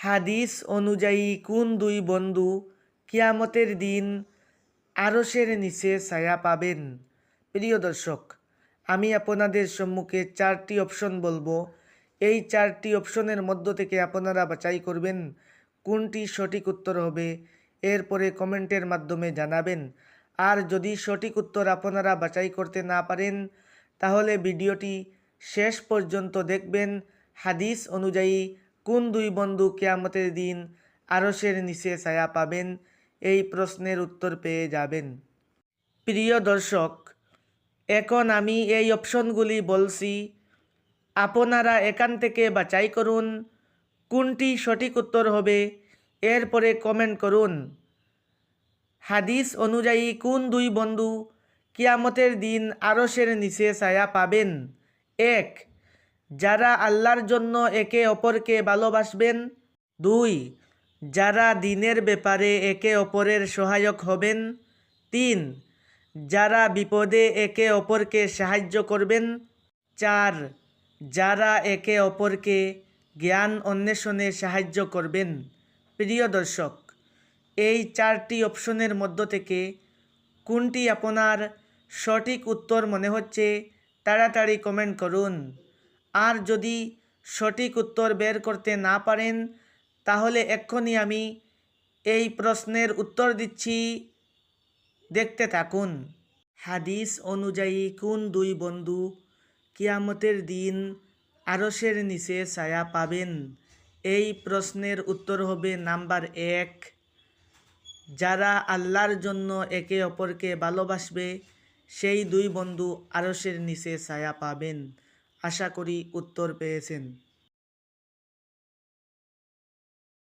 হাদিস অনুযায়ী কোন দুই বন্ধু কিয়ামতের দিন আরশের নিচে ছায়া পাবেন? প্রিয় দর্শক, আমি আপনাদের সম্মুখে 4টি অপশন বলবো। এই 4টি অপশনের মধ্য থেকে আপনারা বাছাই করবেন কোনটি সঠিক উত্তর হবে। এরপরে কমেন্টের মাধ্যমে জানাবেন। আর যদি সঠিক উত্তর আপনারা বাছাই করতে না পারেন তাহলে ভিডিওটি শেষ পর্যন্ত দেখবেন। হাদিস অনুযায়ী কোন দুই বন্ধু কিয়ামতের দিন আরশের নিচে ছায়া পাবেন, এই প্রশ্নের উত্তর পেয়ে যাবেন। প্রিয় দর্শক, এখন আমি এই অপশনগুলি বলছি, আপনারা এখান থেকে বাছাই করুন কোনটি সঠিক উত্তর হবে। এরপরে কমেন্ট করুন হাদিস অনুযায়ী কোন দুই বন্ধু কিয়ামতের দিন আরশের নিচে ছায়া পাবেন। 1. যারা আল্লাহর জন্য একে অপরকে ভালোবাসবেন। 2. যারা দ্বীনের ব্যাপারে একে অপরের সহায়ক হবেন। 3. যারা বিপদে একে অপরকে সাহায্য করবেন। 4. যারা একে অপরকে জ্ঞান অন্বেষণে সাহায্য করবেন। প্রিয় দর্শক, এই 4টি অপশনের মধ্য থেকে কোনটি আপনার সঠিক উত্তর মনে হচ্ছে তাড়াতাড়ি কমেন্ট করুন। আর যদি সঠিক উত্তর বের করতে না পারেন তাহলে এক্ষুনি আমি এই প্রশ্নের উত্তর দিচ্ছি, দেখতে থাকুন। হাদিস অনুযায়ী কোন দুই বন্ধু কিয়ামতের দিন আরশের নিচে ছায়া পাবেন? এই প্রশ্নের উত্তর হবে নাম্বার 1, যারা আল্লাহর জন্য একে অপরকে ভালোবাসবে সেই দুই বন্ধু আরশের নিচে ছায়া পাবেন। আশা করি উত্তর পেয়েছেন।